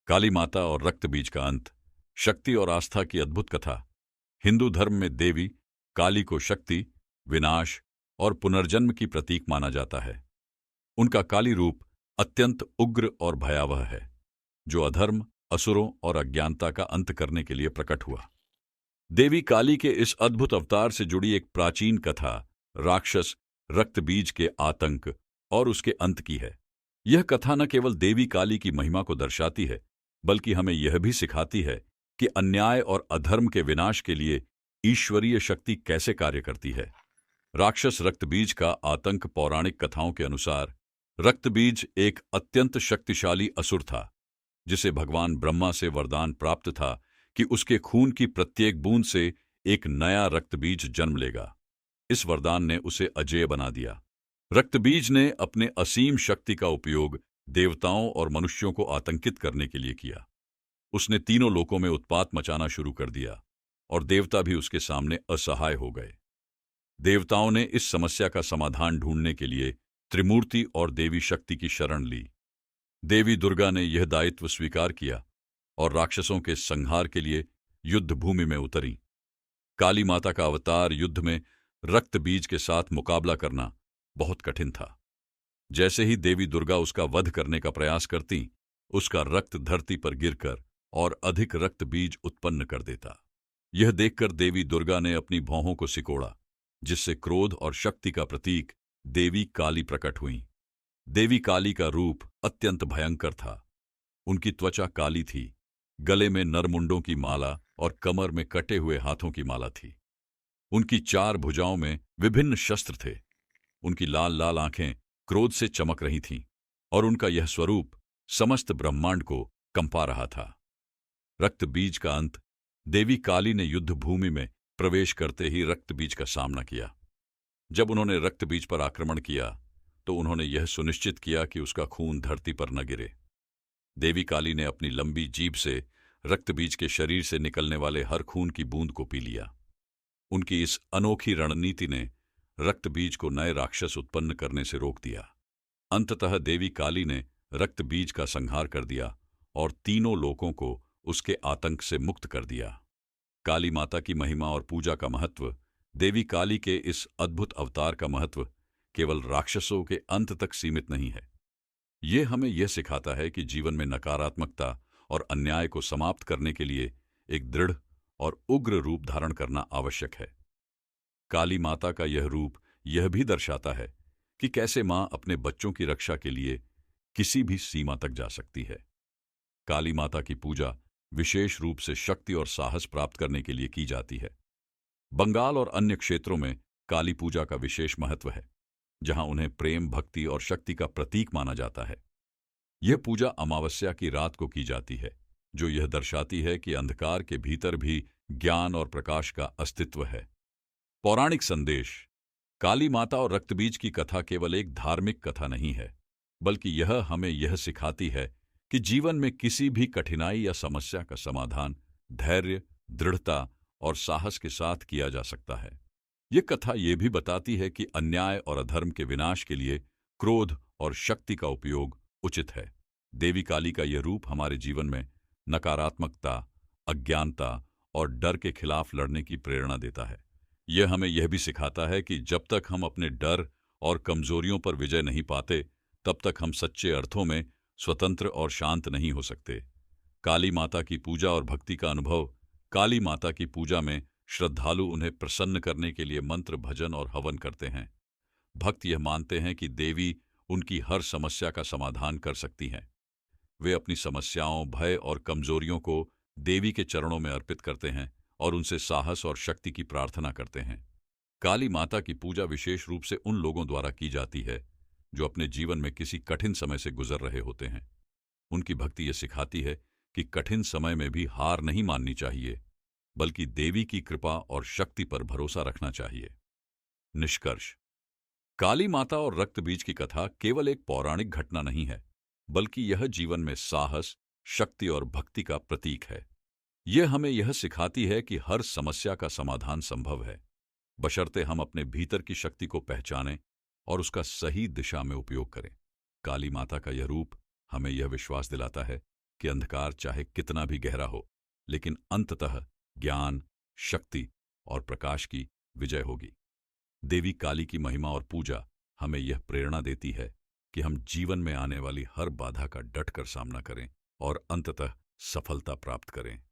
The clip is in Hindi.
काली माता और रक्त बीज का अंत, शक्ति और आस्था की अद्भुत कथा। हिंदू धर्म में देवी काली को शक्ति, विनाश और पुनर्जन्म की प्रतीक माना जाता है। उनका काली रूप अत्यंत उग्र और भयावह है, जो अधर्म, असुरों और अज्ञानता का अंत करने के लिए प्रकट हुआ। देवी काली के इस अद्भुत अवतार से जुड़ी एक प्राचीन कथा राक्षस रक्तबीज के आतंक और उसके अंत की है। यह कथा न केवल देवी काली की महिमा को दर्शाती है, बल्कि हमें यह भी सिखाती है कि अन्याय और अधर्म के विनाश के लिए ईश्वरीय शक्ति कैसे कार्य करती है। राक्षस रक्तबीज का आतंक। पौराणिक कथाओं के अनुसार रक्तबीज एक अत्यंत शक्तिशाली असुर था, जिसे भगवान ब्रह्मा से वरदान प्राप्त था कि उसके खून की प्रत्येक बूंद से एक नया रक्तबीज जन्म लेगा। इस वरदान ने उसे अजेय बना दिया। रक्तबीज ने अपने असीम शक्ति का उपयोग देवताओं और मनुष्यों को आतंकित करने के लिए किया। उसने तीनों लोकों में उत्पात मचाना शुरू कर दिया और देवता भी उसके सामने असहाय हो गए। देवताओं ने इस समस्या का समाधान ढूंढने के लिए त्रिमूर्ति और देवी शक्ति की शरण ली। देवी दुर्गा ने यह दायित्व स्वीकार किया और राक्षसों के संहार के लिए युद्ध भूमि में उतरी। काली माता का अवतार युद्ध में रक्त बीज के साथ मुकाबला करना बहुत कठिन था। जैसे ही देवी दुर्गा उसका वध करने का प्रयास करती, उसका रक्त धरती पर गिरकर और अधिक रक्त बीज उत्पन्न कर देता। यह देखकर देवी दुर्गा ने अपनी भौहों को सिकोड़ा, जिससे क्रोध और शक्ति का प्रतीक देवी काली प्रकट हुई। देवी काली का रूप अत्यंत भयंकर था। उनकी त्वचा काली थी, गले में नरमुंडों की माला और कमर में कटे हुए हाथों की माला थी। उनकी 4 भुजाओं में विभिन्न शस्त्र थे। उनकी लाल लाल आंखें क्रोध से चमक रही थीं और उनका यह स्वरूप समस्त ब्रह्मांड को कंपा रहा था। रक्त बीज का अंत। देवी काली ने युद्ध भूमि में प्रवेश करते ही रक्त बीज का सामना किया। जब उन्होंने रक्त बीज पर आक्रमण किया, तो उन्होंने यह सुनिश्चित किया कि उसका खून धरती पर न गिरे। देवी काली ने अपनी लंबी जीभ से रक्त बीज के शरीर से निकलने वाले हर खून की बूंद को पी लिया। उनकी इस अनोखी रणनीति ने रक्त बीज को नए राक्षस उत्पन्न करने से रोक दिया। अंततः देवी काली ने रक्त बीज का संहार कर दिया और तीनों लोकों को उसके आतंक से मुक्त कर दिया। काली माता की महिमा और पूजा का महत्व। देवी काली के इस अद्भुत अवतार का महत्व केवल राक्षसों के अंत तक सीमित नहीं है। यह हमें यह सिखाता है कि जीवन में नकारात्मकता और अन्याय को समाप्त करने के लिए एक दृढ़ और उग्र रूप धारण करना आवश्यक है। काली माता का यह रूप यह भी दर्शाता है कि कैसे मां अपने बच्चों की रक्षा के लिए किसी भी सीमा तक जा सकती है। काली माता की पूजा विशेष रूप से शक्ति और साहस प्राप्त करने के लिए की जाती है। बंगाल और अन्य क्षेत्रों में काली पूजा का विशेष महत्व है, जहां उन्हें प्रेम, भक्ति और शक्ति का प्रतीक माना जाता है। यह पूजा अमावस्या की रात को की जाती है, जो यह दर्शाती है कि अंधकार के भीतर भी ज्ञान और प्रकाश का अस्तित्व है। पौराणिक संदेश। काली माता और रक्तबीज की कथा केवल एक धार्मिक कथा नहीं है, बल्कि यह हमें यह सिखाती है कि जीवन में किसी भी कठिनाई या समस्या का समाधान धैर्य, दृढ़ता और साहस के साथ किया जा सकता है। यह कथा यह भी बताती है कि अन्याय और अधर्म के विनाश के लिए क्रोध और शक्ति का उपयोग उचित है। देवी काली का यह रूप हमारे जीवन में नकारात्मकता, अज्ञानता और डर के खिलाफ लड़ने की प्रेरणा देता है। यह हमें यह भी सिखाता है कि जब तक हम अपने डर और कमजोरियों पर विजय नहीं पाते, तब तक हम सच्चे अर्थों में स्वतंत्र और शांत नहीं हो सकते। काली माता की पूजा और भक्ति का अनुभव। काली माता की पूजा में श्रद्धालु उन्हें प्रसन्न करने के लिए मंत्र, भजन और हवन करते हैं। भक्त यह मानते हैं कि देवी उनकी हर समस्या का समाधान कर सकती हैं। वे अपनी समस्याओं, भय और कमजोरियों को देवी के चरणों में अर्पित करते हैं और उनसे साहस और शक्ति की प्रार्थना करते हैं। काली माता की पूजा विशेष रूप से उन लोगों द्वारा की जाती है जो अपने जीवन में किसी कठिन समय से गुजर रहे होते हैं। उनकी भक्ति ये सिखाती है कि कठिन समय में भी हार नहीं माननी चाहिए, बल्कि देवी की कृपा और शक्ति पर भरोसा रखना चाहिए। निष्कर्ष। काली माता और रक्तबीज की कथा केवल एक पौराणिक घटना नहीं है, बल्कि यह जीवन में साहस, शक्ति और भक्ति का प्रतीक है। यह हमें यह सिखाती है कि हर समस्या का समाधान संभव है, बशर्ते हम अपने भीतर की शक्ति को पहचानें और उसका सही दिशा में उपयोग करें। काली माता का यह रूप हमें यह विश्वास दिलाता है कि अंधकार चाहे कितना भी गहरा हो, लेकिन अंततः ज्ञान, शक्ति और प्रकाश की विजय होगी। देवी काली की महिमा और पूजा हमें यह प्रेरणा देती है कि हम जीवन में आने वाली हर बाधा का डटकर सामना करें और अंततः सफलता प्राप्त करें।